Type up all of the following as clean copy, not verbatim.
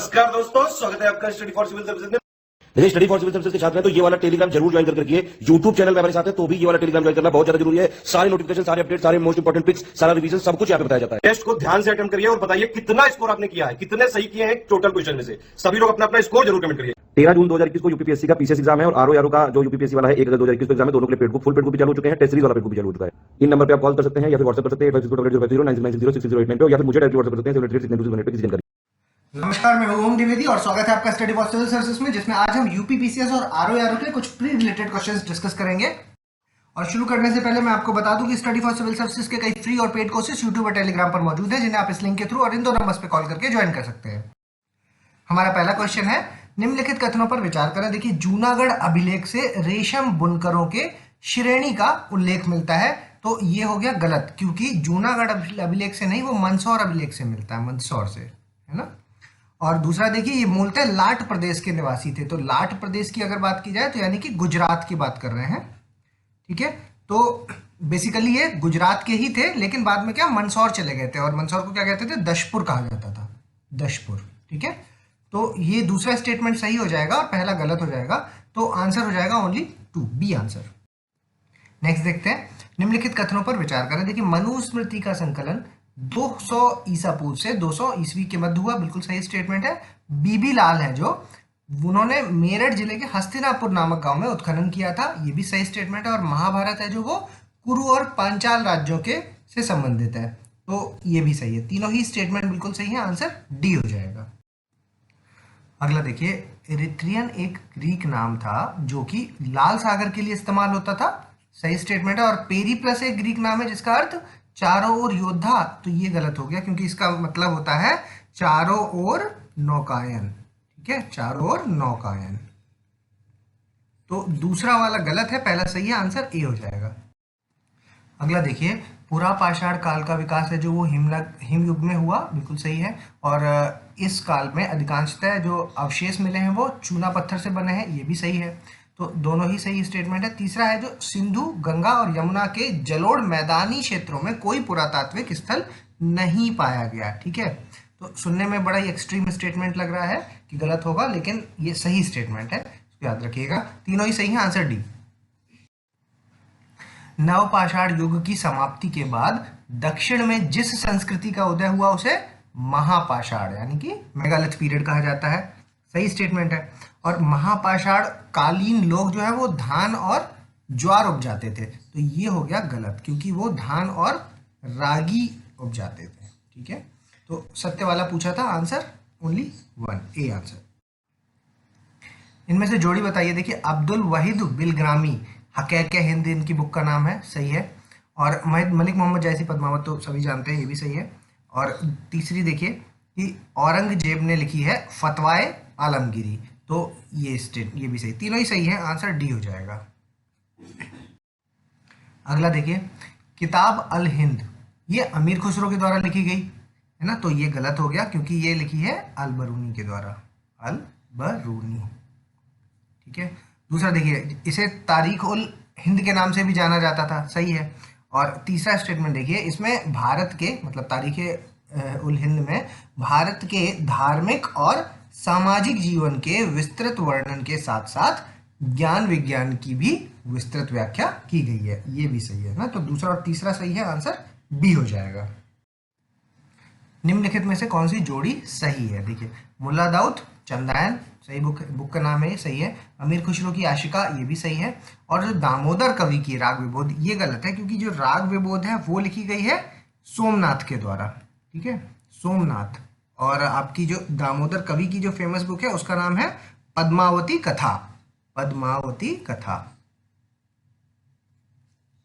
नमस्कार दोस्तों, स्वागत है आपका स्टडी फॉर सिविल सर्विसेज में। देखिए, स्टडी फॉर सिविल सर्विसेज के छात्र हैं तो ये वाला टेलीग्राम जरूर ज्वाइन करके रखिए। यूट्यूब चैनल में हमारे साथ है तो भी ये वाला टेलीग्राम ज्वाइन करना बहुत ज्यादा जरूरी है। सारे नोटिफिकेशन, सारे अपडेट, सारे मोस्ट इंपोर्टेंट पिक्स, सारा रिवीजन सब कुछ यहाँ पे बताया जाता है। टेस्ट को ध्यान से अटेम्प्ट करिए और बताइए कितना स्कोर आपने किया है, कितने सही किए हैं टोटल क्वेश्चन में से। सभी लोग अपना अपना स्कोर जरूर कमेंट करिए। 13 जून 2021 को यूपीपीएससी का पीसीएस एग्जाम है और आरओ का जो यूपीपीएससी वाला है 1 अगस्त 2021 को एग्जाम है। दोनों के लिए paid book, full paid book भी चालू हो चुके हैं। टेस्ट सीरीज वाला पेड बुक भी चालू हो चुका है। इन नंबर पे आप कॉल कर सकते हैं या फिर व्हाट्सएप कर सकते हैं 856090966089 पे, या फिर मुझे डायरेक्ट व्हाट्सएप कर सकते हैं 7862 पे किसी जानकारी। नमस्कार, मैं ओम द्विवेदी और स्वागत है आपका स्टडी फॉर सिविल सर्विसेज में, जिसमें आज हम यूपीपीसीएस और आरओ के कुछ प्री रिलेटेड क्वेश्चंस डिस्कस करेंगे। और शुरू करने से पहले मैं आपको बता दूं कि स्टडी फॉर सिविल सर्विसेज के कई फ्री और पेड कोर्सेज यूट्यूब और टेलीग्राम पर मौजूद हैं, जिन्हें आप इस लिंक के थ्रू और इन दो नंबर्स पे कॉल करके ज्वाइन कर सकते हैं। हमारा पहला क्वेश्चन है, निम्नलिखित कथनों पर विचार करें। देखिए, जूनागढ़ अभिलेख से रेशम बुनकरों के श्रेणी का उल्लेख मिलता है, तो ये हो गया गलत, क्योंकि जूनागढ़ अभिलेख से नहीं, वो मंदसौर अभिलेख से मिलता है, मंदसौर से, है ना। और दूसरा देखिए, ये मूलतः लाट प्रदेश के निवासी थे, तो लाट प्रदेश की अगर बात की जाए तो यानी कि गुजरात की बात कर रहे हैं, ठीक है। तो बेसिकली ये गुजरात के ही थे, लेकिन बाद में क्या मंदसौर चले गए थे, और मंदसौर को क्या कहते थे, दशपुर कहा जाता था, दशपुर, ठीक है। तो ये दूसरा स्टेटमेंट सही हो जाएगा और पहला गलत हो जाएगा, तो आंसर हो जाएगा ओनली 2, बी आंसर। नेक्स्ट देखते हैं, निम्नलिखित कथनों पर विचार करें। देखिए, मनुस्मृति का संकलन 200 ईसा पूर्व से 200 ईस्वी के मध्य हुआ, बिल्कुल सही स्टेटमेंट है। बीबी लाल है जो, उन्होंने मेरठ जिले के हस्तिनापुर नामक गांव में उत्खनन किया था, ये भी सही स्टेटमेंट है। और महाभारत है जो, वो कुरु और पांचाल राज्यों के से संबंधित है, तो ये भी सही है। तीनों ही स्टेटमेंट बिल्कुल सही है, आंसर डी हो जाएगा। अगला देखिए, इरिट्रियन एक ग्रीक नाम था जो कि लाल सागर के लिए इस्तेमाल होता था, सही स्टेटमेंट है। और पेरिप्लस एक ग्रीक नाम है जिसका अर्थ चारों ओर योद्धा, तो ये गलत हो गया, क्योंकि इसका मतलब होता है चारों ओर नौकायन, ठीक है, चारों ओर नौकायन। तो दूसरा वाला गलत है, पहला सही है, आंसर ए हो जाएगा। अगला देखिए, पुरापाषाण काल का विकास है जो, वो हिमयुग में हुआ, बिल्कुल सही है। और इस काल में अधिकांशतः जो अवशेष मिले हैं वो चूना पत्थर से बने हैं, ये भी सही है, तो दोनों ही सही स्टेटमेंट है। तीसरा है जो, सिंधु, गंगा और यमुना के जलोढ़ मैदानी क्षेत्रों में कोई पुरातात्विक स्थल नहीं पाया गया, ठीक है। तो सुनने में बड़ा ही एक्सट्रीम स्टेटमेंट लग रहा है कि गलत होगा, लेकिन ये सही स्टेटमेंट है, इसको याद रखिएगा। तीनों ही सही है, आंसर डी। नवपाषाण युग की समाप्ति के बाद दक्षिण में जिस संस्कृति का उदय हुआ उसे महापाषाण यानी कि मेगालिथ पीरियड कहा जाता है, सही स्टेटमेंट है। और महापाषाण कालीन लोग जो है वो धान और ज्वार उपजाते थे, तो ये हो गया गलत, क्योंकि वो धान और रागी उपजाते थे, ठीक है। तो सत्य वाला पूछा था, आंसर ओनली 1, ए आंसर। इनमें से जोड़ी बताइए। देखिए, अब्दुल वहीद बिलग्रामी, हकैक हिंद इनकी बुक का नाम है, सही है। और मलिक मोहम्मद जैसी पद्मावत तो सभी जानते हैं, ये भी सही है। और तीसरी देखिए कि औरंगजेब ने लिखी है फतवाए आलमगीरी, तो ये भी सही, तीनों ही सही है, आंसर डी हो जाएगा। अगला देखिए, किताब अल हिंद ये अमीर खुसरो के द्वारा लिखी गई है ना, तो ये गलत हो गया, क्योंकि ये लिखी है अल बरूनी के द्वारा, अल बरूनी, ठीक है। दूसरा देखिए, इसे तारीख उल हिंद के नाम से भी जाना जाता था, सही है। और तीसरा स्टेटमेंट देखिए, इसमें भारत के मतलब तारीख उल हिंद में भारत के धार्मिक और सामाजिक जीवन के विस्तृत वर्णन के साथ साथ ज्ञान विज्ञान की भी विस्तृत व्याख्या की गई है, ये भी सही है ना। तो दूसरा और तीसरा सही है, आंसर बी हो जाएगा। निम्नलिखित में से कौन सी जोड़ी सही है? देखिए, मुल्ला दाऊद चंदायन, सही बुक का नाम है, ये सही है। अमीर खुसरो की आशिका, ये भी सही है। और जो दामोदर कवि की राग विबोध, ये गलत है, क्योंकि जो राग विबोध है वो लिखी गई है सोमनाथ के द्वारा, ठीक है, सोमनाथ। और आपकी जो दामोदर कवि की जो फेमस बुक है उसका नाम है पद्मावती कथा, पद्मावती कथा,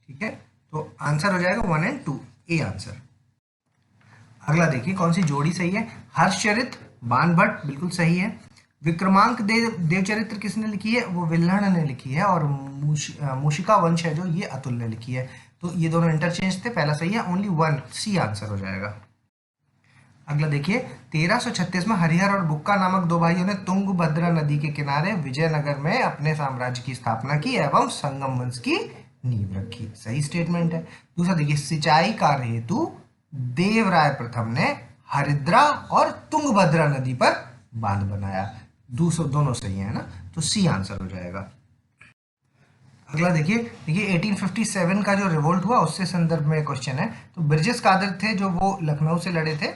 ठीक है। तो आंसर हो जाएगा 1 और 2, ए आंसर। अगला देखिए, कौन सी जोड़ी सही है? हर्षचरित बाणभट्ट, बिल्कुल सही है। विक्रमांक देवचरित्र किसने लिखी है? वो विल्हण ने लिखी है। और मूषिका वंश है जो, ये अतुल ने लिखी है। तो ये दोनों इंटरचेंज थे, पहला सही है, ओनली 1, सी आंसर हो जाएगा। अगला देखिए, 1336 में हरिहर और बुक्का नामक दो भाइयों ने तुंगभद्रा नदी के किनारे विजयनगर में अपने साम्राज्य की स्थापना की एवं संगम वंश की नींव रखी, सही स्टेटमेंट है। दूसरा देखिए, सिंचाई कार्य हेतु देवराय प्रथम ने हरिद्रा और तुंगभद्रा नदी पर बांध बनाया। दूसरों दोनों सही है ना, तो सी आंसर हो जाएगा। अगला देखिए, 1857 का जो रिवोल्ट हुआ उससे संदर्भ में क्वेश्चन है। तो ब्रिजेश कादर थे जो वो लखनऊ से लड़े थे,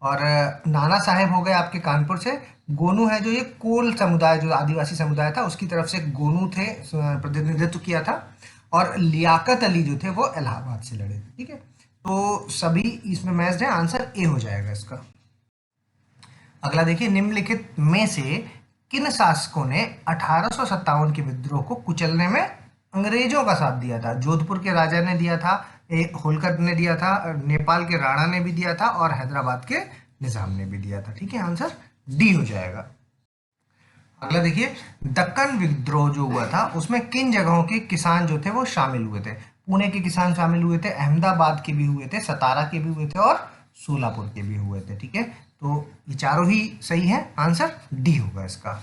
और नाना साहेब हो गए आपके कानपुर से। गोनू है जो ये कोल समुदाय जो आदिवासी समुदाय था उसकी तरफ से गोनू थे, प्रतिनिधित्व किया था। और लियाकत अली जो थे वो इलाहाबाद से लड़े थे। ठीक है, तो सभी इसमें मैच्ड है, आंसर ए हो जाएगा इसका। अगला देखिए, निम्नलिखित में से किन शासकों ने 1857 के विद्रोह को कुचलने में अंग्रेजों का साथ दिया था? जोधपुर के राजा ने दिया था, होलकर ने दिया था, नेपाल के राणा ने भी दिया था, और हैदराबाद के निजाम ने भी दिया था। ठीक है, आंसर डी हो जाएगा। अगला देखिए, दक्कन विद्रोह जो हुआ था उसमें किन जगहों के किसान जो थे वो शामिल हुए थे? पुणे के किसान शामिल हुए थे, अहमदाबाद के भी हुए थे, सतारा के भी हुए थे, और सोलापुर के भी हुए थे। ठीक है, तो ये चारों ही सही है, आंसर डी होगा इसका।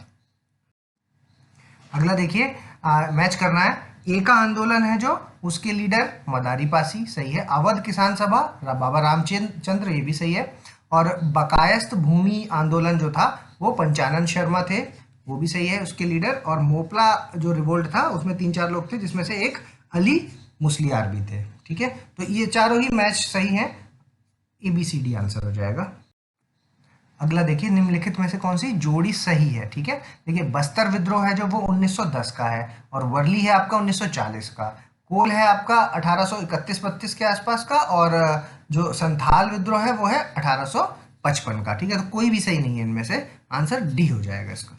अगला देखिए, मैच करना है। एका आंदोलन है जो उसके लीडर मदारी पासी, सही है। अवध किसान सभा बाबा रामचंद्र, ये भी सही है। और बकायस्त भूमि आंदोलन जो था वो पंचानन शर्मा थे, वो भी सही है उसके लीडर। और मोपला जो रिवोल्ट था उसमें 3-4 लोग थे जिसमें से एक अली मुस्लियार भी थे। ठीक है, तो ये चारों ही मैच सही हैं, ABCD आंसर हो जाएगा। अगला देखिए, निम्नलिखित में से कौन सी जोड़ी सही है? ठीक है, देखिए, बस्तर विद्रोह है जो वो 1910 का है, और वर्ली है आपका 1940 का। कोल है आपका 1831-32 के आसपास का, और जो संथाल विद्रोह है वो है 1855 का। ठीक है, तो कोई भी सही नहीं है इनमें से, आंसर डी हो जाएगा इसका।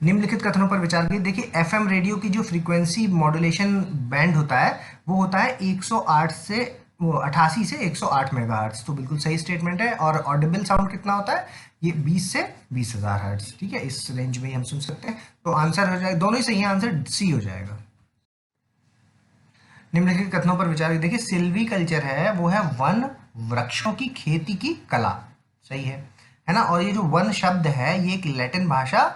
निम्नलिखित कथनों पर विचार कीजिए। देखिए, FM रेडियो की जो फ्रीक्वेंसी मॉड्यूलेशन बैंड होता है वो होता है 108 से 88 से 108 मेगाहर्ट्ज, तो बिल्कुल सही स्टेटमेंट है। और ऑडिबल साउंड कितना होता है? ये 20 से 20,000 हर्ट्ज। ठीक है, इस रेंज में ही हम सुन सकते हैं, तो आंसर हो जाएगा, दोनों ही सही है, आंसर सी हो जाएगा। निम्नलिखित कथनों पर विचार कीजिए। देखिए, सिल्वी कल्चर है वो है वन वृक्षों की खेती की कला, सही है ना। और ये जो वन शब्द है ये एक लैटिन भाषा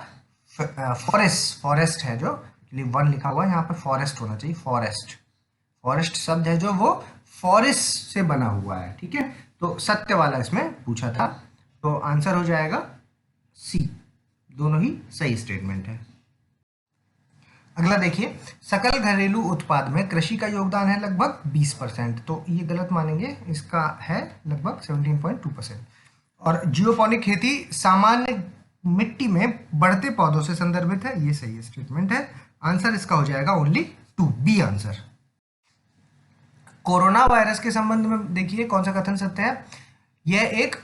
फॉरेस्ट है, जो वन लिखा हुआ है यहाँ पर, फॉरेस्ट होना चाहिए, फॉरेस्ट शब्द है जो वो फॉरेस्ट से बना हुआ है। ठीक है, तो सत्य वाला इसमें पूछा था, तो आंसर हो जाएगा सी, दोनों ही सही स्टेटमेंट है। अगला देखिए, सकल घरेलू उत्पाद में कृषि का योगदान है लगभग 20%, तो ये गलत मानेंगे, इसका है लगभग 17.2%। और जियोपोनिक खेती सामान्य मिट्टी में बढ़ते पौधों से संदर्भित है, ये सही स्टेटमेंट है, आंसर इसका हो जाएगा only 2, B answer. Corona virus के संबंध में देखिए कौन सा कथन सत्य है? यह एक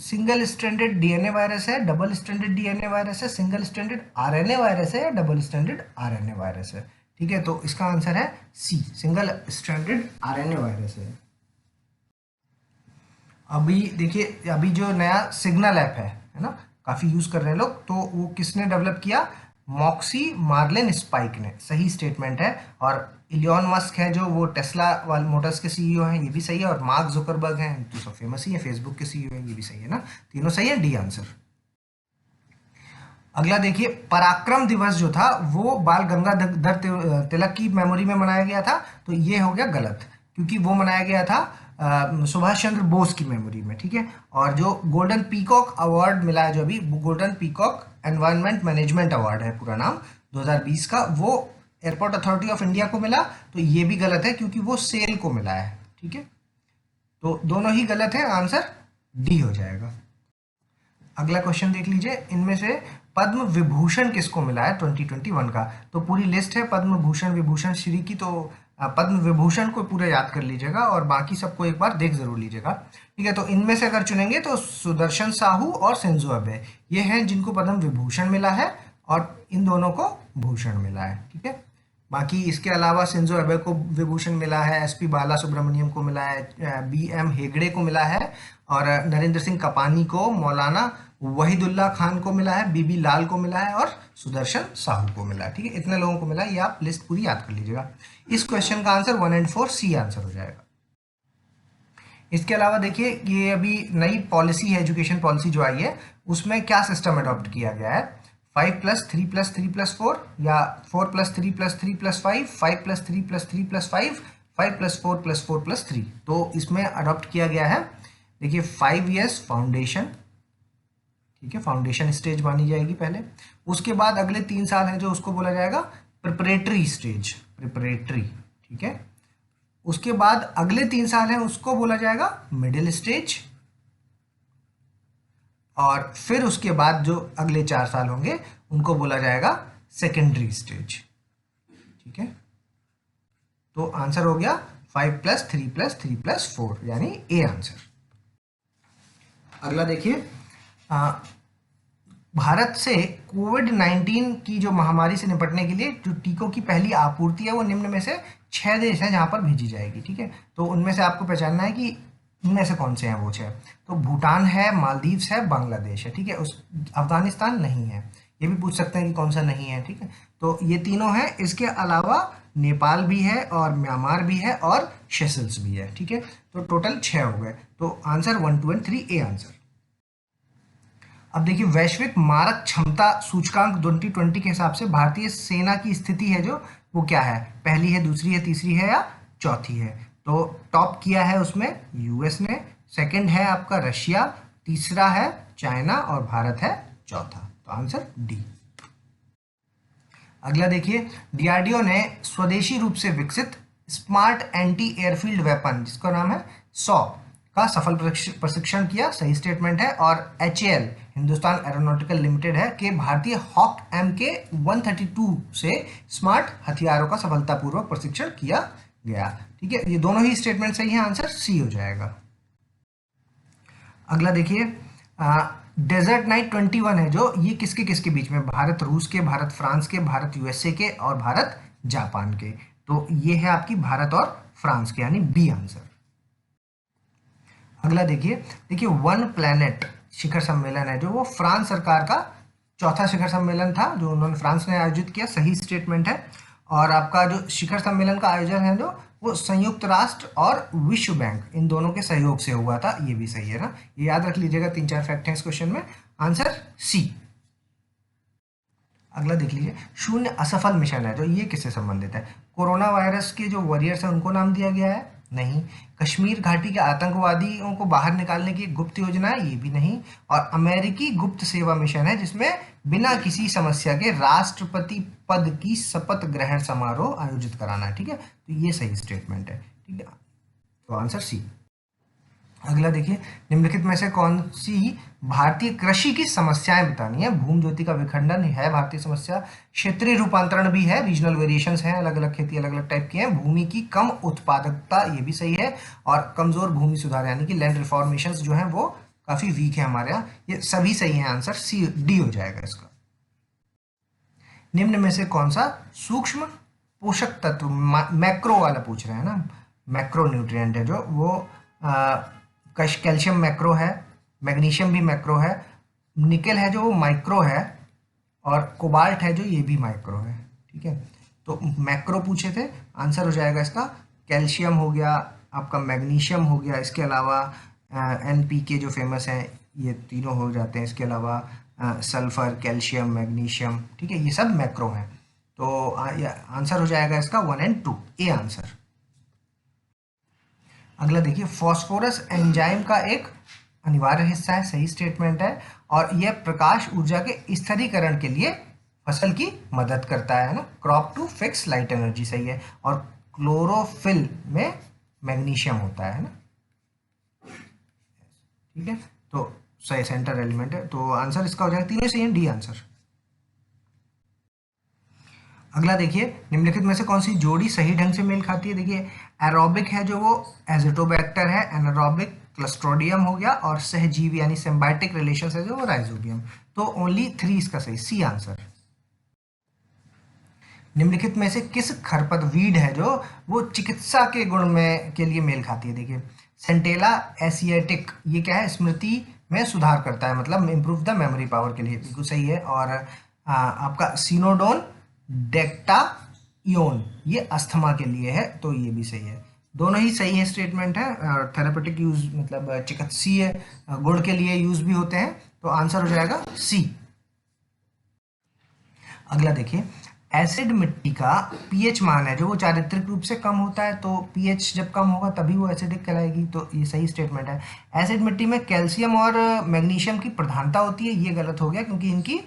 सिंगल स्ट्रैंडेड डीएनए वायरस है, डबल स्ट्रैंडेड डीएनए वायरस है, सिंगल स्ट्रैंडेड आरएनए वायरस है, या डबल स्ट्रैंडेड आरएनए वायरस है? ठीक है, तो इसका आंसर है सी, सिंगल स्ट्रैंडेड आरएनए वायरस है। अभी देखिए, अभी जो नया सिग्नल ऐप है ना, काफी यूज कर रहे हैं लोग, तो वो किसने डेवलप किया? मॉक्सी मार्लिन स्पाइक ने, सही स्टेटमेंट है। और इलियन मस्क है जो वो टेस्ला वाल मोटर्स के सीईओ हैं, ये भी सही है। और मार्क जुकरबर्ग हैं तो सब फेमस ही है, फेसबुक के सीईओ हैं, ये भी सही है ना, तीनों सही है, डी आंसर। अगला देखिए, पराक्रम दिवस जो था वो बाल गंगाधर तिलक की मेमोरी में मनाया गया था, तो ये हो गया गलत, क्योंकि वो मनाया गया था सुभाष चंद्र बोस की मेमोरी में। ठीक है, और जो गोल्डन पीकॉक अवार्ड मिला है, जो अभी golden peacock environment management award है पूरा नाम, 2020 का, वो एयरपोर्ट अथॉरिटी ऑफ इंडिया को मिला, तो ये भी गलत है क्योंकि वो सेल को मिला है। ठीक है, तो दोनों ही गलत है, आंसर डी हो जाएगा। अगला क्वेश्चन देख लीजिए, इनमें से पद्म विभूषण किसको मिला है 2021 का? तो पूरी लिस्ट है पद्म भूषण विभूषण श्री की, तो पद्म विभूषण को पूरा याद कर लीजिएगा और बाकी सबको एक बार देख जरूर लीजिएगा। ठीक है, तो इनमें से अगर चुनेंगे तो सुदर्शन साहू और सिंजो अबे ये हैं जिनको पद्म विभूषण मिला है, और इन दोनों को भूषण मिला है। ठीक है, बाकी इसके अलावा सिंजो अबे को विभूषण मिला है, SP बाला सुब्रमण्यम को मिला है, BM हेगड़े को मिला है, और नरेंद्र सिंह कपानी को, मौलाना वहीदुल्ला खान को मिला है, BB लाल को मिला है, और सुदर्शन साहू को मिला है। ठीक है, इतने लोगों को मिला है, ये आप लिस्ट पूरी याद कर लीजिएगा। इस क्वेश्चन का आंसर 1 और 4 सी आंसर हो जाएगा। इसके अलावा देखिए, ये अभी नई पॉलिसी है, एजुकेशन पॉलिसी जो आई है, उसमें क्या सिस्टम अडॉप्ट किया गया है? 5+3+3+4, या 4+3+3+5, 5+3+3+5, 5+4+4+3। तो इसमें अडॉप्ट किया गया है, देखिए 5 years फाउंडेशन, ठीक है, फाउंडेशन स्टेज मानी जाएगी पहले। उसके बाद अगले 3 साल हैं जो उसको बोला जाएगा प्रिपरेटरी स्टेज, प्रिपरेटरी, ठीक है। उसके बाद अगले 3 साल हैं उसको बोला जाएगा मिडिल स्टेज, और फिर उसके बाद जो अगले 4 साल होंगे उनको बोला जाएगा सेकेंडरी स्टेज, ठीक है। तो आंसर हो गया 5 + 3 + 3 + 4 यानी ए आंसर। अगला देखिए, भारत से कोविड-19 की जो महामारी से निपटने के लिए जो टीकों की पहली आपूर्ति है वो निम्न में से 6 देश हैं जहां पर भेजी जाएगी, ठीक है। तो उनमें से आपको पहचानना है कि उनमें से कौन से हैं वो 6। तो भूटान है, मालदीव्स है, बांग्लादेश है, ठीक है। उस अफगानिस्तान नहीं है, ये भी पूछ सकते हैं कि कौन सा नहीं है, ठीक है। तो ये तीनों हैं, इसके अलावा नेपाल भी है और म्यांमार भी है और सेशल्स भी है, ठीक है। तो टोटल 6 हो गए। तो आंसर 1, 2 और 3 ए आंसर। अब देखिए, वैश्विक मारक क्षमता सूचकांक 2020 के हिसाब से भारतीय सेना की स्थिति है जो वो क्या है, पहली है, दूसरी है, तीसरी है या चौथी है। तो टॉप किया है उसमें यूएस ने, सेकंड है आपका रशिया, तीसरा है चाइना और भारत है चौथा। तो आंसर डी। अगला देखिए, डीआरडीओ ने स्वदेशी रूप से विकसित स्मार्ट एंटी एयरफील्ड वेपन जिसका नाम है सॉ का सफल प्रशिक्षण किया, सही स्टेटमेंट है। और HAL हिंदुस्तान एरोनॉटिकल लिमिटेड है कि भारतीय हॉक MK-132 से स्मार्ट हथियारों का सफलतापूर्वक प्रशिक्षण किया गया, ठीक है। ये दोनों ही स्टेटमेंट सही है, आंसर सी हो जाएगा। अगला देखिए, डेजर्ट नाइट 21 है जो ये किसके किसके बीच में, भारत रूस के, भारत फ्रांस के, भारत USA के और भारत जापान के। तो ये है आपकी भारत और फ्रांस के, यानी बी आंसर। अगला देखिए वन प्लैनेट शिखर सम्मेलन है जो वो फ्रांस सरकार का चौथा शिखर सम्मेलन था जो उन्होंने फ्रांस ने आयोजित किया, सही स्टेटमेंट है। और आपका जो शिखर सम्मेलन का आयोजन है जो वो संयुक्त राष्ट्र और विश्व बैंक इन दोनों के सहयोग से हुआ था, ये भी सही है ना, ये याद रख लीजिएगा। 3-4 फैक्ट हैं इस क्वेश्चन में, आंसर सी। अगला देख लीजिए, शून्य असफल मिशन है जो ये किससे संबंधित है, कोरोना वायरस के जो वॉरियर्स हैं उनको नाम दिया गया है, नहीं। कश्मीर घाटी के आतंकवादियों को बाहर निकालने की एक गुप्त योजना है, ये भी नहीं। और अमेरिकी गुप्त सेवा मिशन है जिसमें बिना किसी समस्या के राष्ट्रपति पद की शपथ ग्रहण समारोह आयोजित कराना है, ठीक है। तो ये सही स्टेटमेंट है, ठीक है। तो आंसर सी। अगला देखिए, निम्नलिखित में से कौन सी भारतीय कृषि की समस्याएं बतानी है। भूमि ज्योति का विखंडन है भारतीय समस्या, क्षेत्रीय रूपांतरण भी है, रीजनल वेरिएशंस हैं, अलग अलग खेती अलग अलग टाइप की हैं, भूमि की कम उत्पादकता ये भी सही है, और कमजोर भूमि सुधार यानी कि लैंड रिफॉर्मेशंस जो हैं वो काफी वीक है हमारे यहाँ, ये सभी सही है, आंसर सी डी हो जाएगा इसका। निम्न में से कौन सा सूक्ष्म पोषक तत्व, मैक्रो वाला पूछ रहे हैं ना, मैक्रो न्यूट्रिएंट है जो वो कैल्शियम मैक्रो है, मैग्नीशियम भी मैक्रो है, निकेल है जो वो माइक्रो है, और कोबाल्ट है जो ये भी माइक्रो है, ठीक है। तो मैक्रो पूछे थे, आंसर हो जाएगा इसका कैल्शियम हो गया, आपका मैग्नीशियम हो गया, इसके अलावा NPK जो फेमस हैं ये तीनों हो जाते हैं, इसके अलावा सल्फर, कैल्शियम, मैग्नीशियम, ठीक है, ये सब मैक्रो हैं। तो आंसर हो जाएगा इसका 1 और 2 ए आंसर। अगला देखिए, फॉस्फोरस एंजाइम का एक अनिवार्य हिस्सा है, सही स्टेटमेंट है। और यह प्रकाश ऊर्जा के स्थिरीकरण के लिए फसल की मदद करता है ना, crop to fix light energy, सही है। और क्लोरोफिल में मैग्नीशियम होता है ना, ठीक है। तो सही सेंटर एलिमेंट है, तो आंसर इसका हो जाएगा, तीनों सही है, डी आंसर। अगला देखिए, निम्नलिखित में से कौन सी जोड़ी सही ढंग से मेल खाती है। देखिए, एरोबिक है जो वो एजिटोबैक्टर है, एनारोबिक क्लस्ट्रोडियम हो गया, और सहजीवी यानी सिम्बायोटिक रिलेशंस है जो वो राइजोबियम। तो ओनली 3 इसका सही, सी आंसर। निम्नलिखित में से किस खरपतवीड है जो वो चिकित्सा के गुण में के लिए मेल खाती है। देखिए, सेंटेला एशियाटिक, ये क्या है, स्मृति में सुधार करता है, मतलब इंप्रूव द मेमोरी पावर के लिए, बिल्कुल सही है। और आपका सिनोडोन डेक्टाइओन ये अस्थमा के लिए है, तो ये भी सही है, दोनों ही सही है स्टेटमेंट है। थेरेपेटिक यूज मतलब चिकित्सीय गुण के लिए यूज भी होते हैं, तो आंसर हो जाएगा सी। अगला देखिए, एसिड मिट्टी का पीएच मान है जो वो चारित्रिक रूप से कम होता है, तो पीएच जब कम होगा तभी वो एसिडिक कहलाएगी, तो ये सही स्टेटमेंट है। एसिड मिट्टी में कैल्शियम और मैग्नीशियम की प्रधानता होती है, ये गलत हो गया क्योंकि इनकी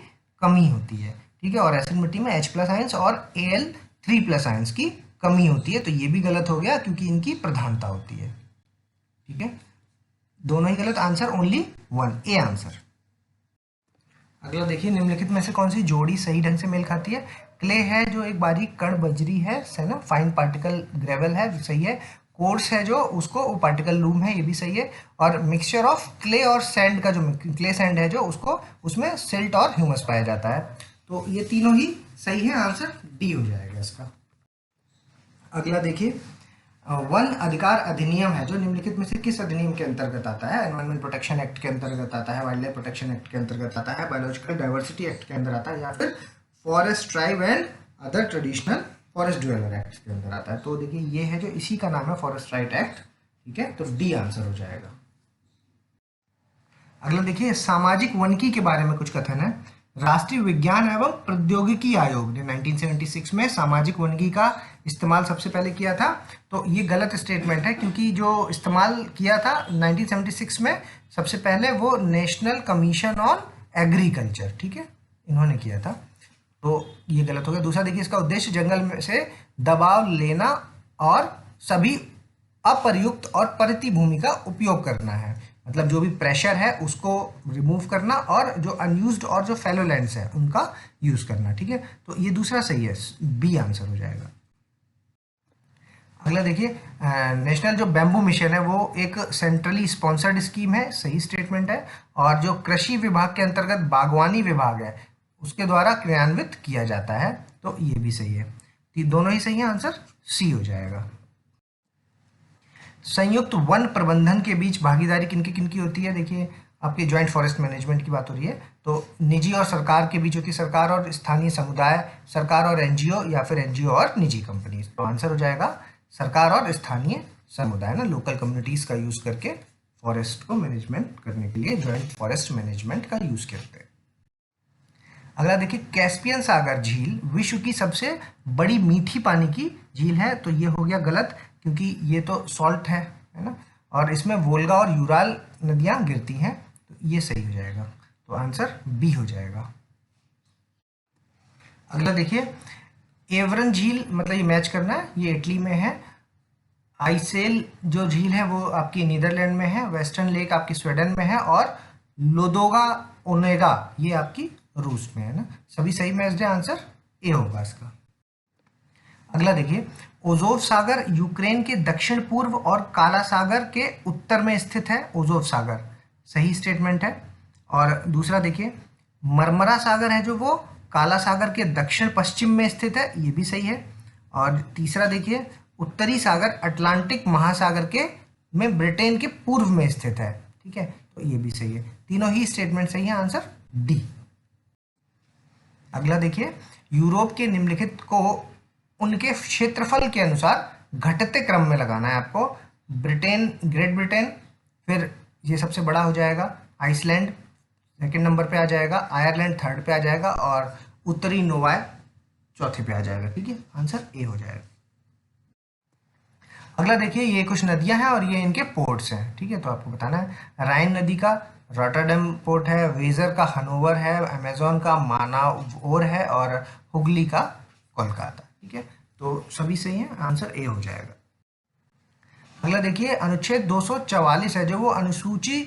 कमी होती है, ठीक है। और एसिड मिट्टी में H+ आयंस और Al3+ आयंस की कमी होती है, तो ये भी गलत हो गया क्योंकि इनकी प्रधानता होती है, ठीक है। दोनों ही गलत, आंसर ओनली 1 ए आंसर। अगला देखिए, निम्नलिखित में से कौन सी जोड़ी सही ढंग से मेल खाती है। क्ले है जो एक बारीक कण बजरी है ना, फाइन पार्टिकल ग्रेवल है, सही है। कोर्स है जो उसको वो पार्टिकल लूम है, ये भी सही है। और मिक्सचर ऑफ क्ले और सैंड का जो क्ले सैंड है जो उसको उसमें सिल्ट और ह्यूमस पाया जाता है, तो ये तीनों ही सही है, आंसर डी हो जाएगा इसका। अगला देखिए, वन अधिकार अधिनियम है जो निम्नलिखित में से किस अधिनियम के अंतर्गत आता है। एनवायरमेंट प्रोटेक्शन एक्ट के अंतर्गत आता है, वाइल्ड लाइफ प्रोटेक्शन एक्ट के अंतर्गत आता है, बायोलॉजिकल डाइवर्सिटी एक्ट के अंदर आता है, या फिर forest tribe and other traditional forest dweller act के अंदर आता है। तो देखिए ये है जो इसी का नाम है फॉरेस्ट राइट एक्ट, ठीक है, तो डी आंसर हो जाएगा। अगला देखिए, सामाजिक वनिकी के बारे में कुछ कथन है। राष्ट्रीय विज्ञान एवं प्रौद्योगिकी आयोग ने 1976 में सामाजिक वनिकी का इस्तेमाल सबसे पहले किया था, तो ये गलत स्टेटमेंट है क्योंकि जो इस्तेमाल किया था 1976 में सबसे पहले वो नेशनल कमीशन ऑन एग्रीकल्चर, ठीक है, इन्होंने किया था, तो ये गलत हो गया। दूसरा देखिए, इसका उद्देश्य जंगल में से दबाव लेना और सभी अप्रयुक्त और परिति भूमि का उपयोग करना है, मतलब जो भी प्रेशर है उसको रिमूव करना और जो अनयूज्ड और जो फैलो लैंड्स है उनका यूज करना, ठीक है, तो ये दूसरा सही है, बी आंसर हो जाएगा। अगला देखिए, नेशनल जो बैम्बू मिशन है वो एक सेंट्रली स्पॉन्सर्ड स्कीम है, सही स्टेटमेंट है। और जो कृषि विभाग के अंतर्गत बागवानी विभाग है उसके द्वारा क्रियान्वित किया जाता है, तो ये भी सही है, तो दोनों ही सही है, आंसर सी हो जाएगा। संयुक्त वन प्रबंधन के बीच भागीदारी किनकी किनकी होती है। देखिए, आपके ज्वाइंट फॉरेस्ट मैनेजमेंट की बात हो रही है, तो निजी और सरकार के बीच होती है, सरकार और स्थानीय समुदाय, सरकार और एनजीओ, या फिर एनजीओ और निजी कंपनी, तो आंसर हो जाएगा सरकार और स्थानीय समुदाय ना, लोकल कम्युनिटीज का यूज करके फॉरेस्ट को मैनेजमेंट करने के लिए ज्वाइंट फॉरेस्ट मैनेजमेंट का यूज करते हैं। अगला देखिए, कैस्पियन सागर झील विश्व की सबसे बड़ी मीठी पानी की झील है, तो ये हो गया गलत क्योंकि ये तो सॉल्ट है ना, और इसमें वोल्गा और यूराल नदियां गिरती हैं, तो ये सही हो जाएगा, तो आंसर बी हो जाएगा। अगला देखिए, एवरन झील, मतलब ये मैच करना है, ये इटली में है। आइसेल जो झील है वो आपकी नीदरलैंड में है। वेस्टर्न लेक आपकी स्वीडन में है, और लोदोगा ओनेगा ये आपकी रूस में है ना, सभी सही मैच है, आंसर ए होगा इसका। अगला देखिए, ओजोव सागर यूक्रेन के दक्षिण पूर्व और काला सागर के उत्तर में स्थित है, ओजोव सागर सही स्टेटमेंट है। और दूसरा देखिए, मरमरा सागर है जो वो काला सागर के दक्षिण पश्चिम में स्थित है, ये भी सही है। और तीसरा देखिए, उत्तरी सागर अटलांटिक महासागर के में ब्रिटेन के पूर्व में स्थित है, ठीक है, तो ये भी सही है, तीनों ही स्टेटमेंट सही है, आंसर डी। अगला देखिए, यूरोप के निम्नलिखित को उनके क्षेत्रफल के अनुसार घटते क्रम में लगाना है आपको। ब्रिटेन, ग्रेट ब्रिटेन, फिर ये सबसे बड़ा हो जाएगा आइसलैंड, सेकंड नंबर पे आ जाएगा, आयरलैंड थर्ड पे आ जाएगा, और उत्तरी नोवाय चौथे पे आ जाएगा, ठीक है, आंसर ए हो जाएगा। अगला देखिए, ये कुछ नदियां हैं और ये इनके पोर्ट्स हैं, ठीक है, तो आपको बताना है। राइन नदी का रॉटरडैम पोर्ट है, वेजर का हनोवर है, अमेजोन का मानाओर है, और हुगली का कोलकाता, ठीक है, तो सभी सही है, आंसर ए हो जाएगा। अगला देखिए, अनुच्छेद 244 है जो वो अनुसूची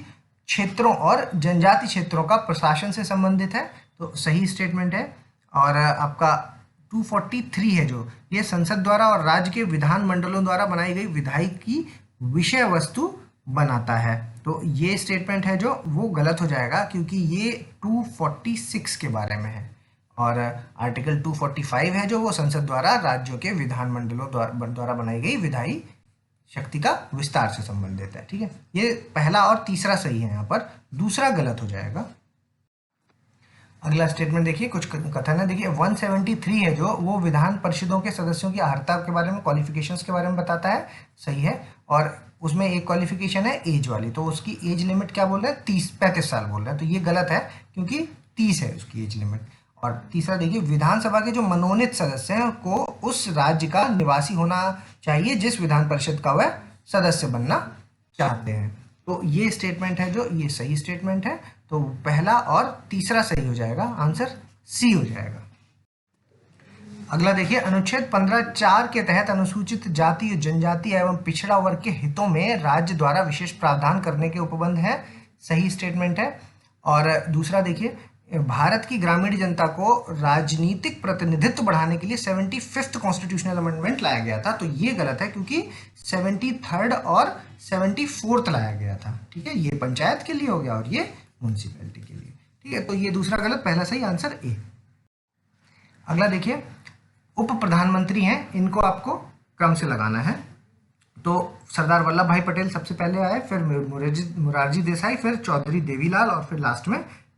क्षेत्रों और जनजाति क्षेत्रों का प्रशासन से संबंधित है, तो सही स्टेटमेंट है। और आपका 243 है जो ये संसद द्वारा और राज्य के विधान मंडलों द्वारा बनाई गई विधायी की विषय वस्तु बनाता है, तो ये स्टेटमेंट है जो वो गलत हो जाएगा क्योंकि ये 246 के बारे में है, और आर्टिकल 245 है जो वो संसद द्वारा राज्यों के विधानमंडलों द्वारा बनाई गई विधायी शक्ति का विस्तार से संबंधित है, ठीक है, ये पहला और तीसरा सही है, यहाँ पर दूसरा गलत हो जाएगा। अगला स्टेटमेंट देखिए, कुछ कथन है। देखिए, 173 है जो वो विधान परिषदों के सदस्यों की अर्हता के बारे में, क्वालिफिकेशंस के बारे में बताता है, सही है। और उसमें एक क्वालिफिकेशन है एज वाली, तो उसकी एज लिमिट क्या बोल रहे हैं, 35 साल बोल रहे हैं, तो ये गलत है क्योंकि 30 है उसकी एज लिमिट। और तीसरा देखिए, विधानसभा के जो मनोनीत सदस्य हैं को उस राज्य का निवासी होना चाहिए जिस विधान परिषद का वह सदस्य बनना चाहते हैं। तो ये स्टेटमेंट है जो ये सही स्टेटमेंट है, तो पहला और तीसरा सही हो जाएगा, आंसर सी हो जाएगा। अगला देखिए, अनुच्छेद 15(4) के तहत अनुसूचित जाति, जनजाति एवं पिछड़ा वर्ग के हितों में राज्य द्वारा विशेष प्रावधान करने के उपबंध है, सही स्टेटमेंट है। और दूसरा देखिए, भारत की ग्रामीण जनता को राजनीतिक प्रतिनिधित्व बढ़ाने के लिए 75th कॉन्स्टिट्यूशनल अमेंडमेंट लाया गया था, तो ये गलत है क्योंकि 73rd और 74th लाया गया था। ठीक है, ये पंचायत के लिए हो गया और ये म्यूनिसिपैलिटी के लिए। ठीक है, तो ये दूसरा गलत, पहला सही, आंसर ए। अगला देखिए, उप प्रधानमंत्री हैं, इनको आपको क्रम से लगाना है। तो सरदार वल्लभ भाई पटेल सबसे पहले आए, फिर मुरारजी देसाई, फिर चौधरी देवीलाल और फिर लास्ट में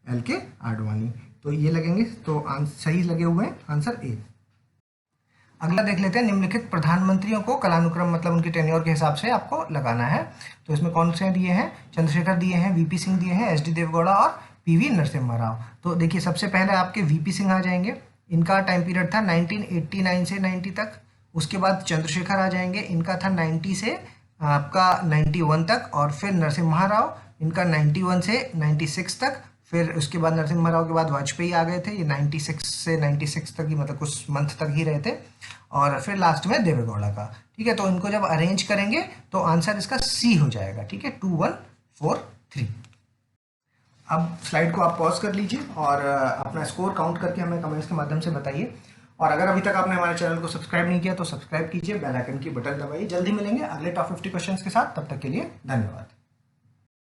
LK आडवाणी। तो ये लगेंगे, तो सही लगे हुए हैं, आंसर ए। अगला देख लेते हैं, निम्नलिखित प्रधानमंत्रियों को कालानुक्रम मतलब उनके टेन्योर के हिसाब से आपको लगाना है। तो इसमें कौन से दिए हैं, चंद्रशेखर दिए हैं, VP सिंह दिए हैं, SD देवगौड़ा और PV नरसिम्हा राव। तो देखिए, सबसे पहले आपके VP सिंह आ जाएंगे, इनका टाइम पीरियड था 1989 से 90 तक। उसके बाद चंद्रशेखर आ जाएंगे, इनका था 90 से आपका 91 तक। और फिर नरसिम्हा राव, इनका 91 से 96 तक। फिर उसके बाद नरसिम्हा राव के बाद वाजपेयी आ गए थे, ये 96 से 96 तक ही, मतलब कुछ मंथ तक ही रहे थे। और फिर लास्ट में देवेगौड़ा का। ठीक है, तो इनको जब अरेंज करेंगे तो आंसर इसका सी हो जाएगा। ठीक है, 2 1 4 3। अब स्लाइड को आप पॉज कर लीजिए और अपना स्कोर काउंट करके हमें कमेंट्स के माध्यम से बताइए। और अगर अभी तक आपने हमारे चैनल को सब्सक्राइब नहीं किया तो सब्सक्राइब कीजिए, बेल आइकन की बटन दबाइए। जल्दी मिलेंगे अगले टॉप 50 क्वेश्चंस के साथ, तब तक के लिए धन्यवाद।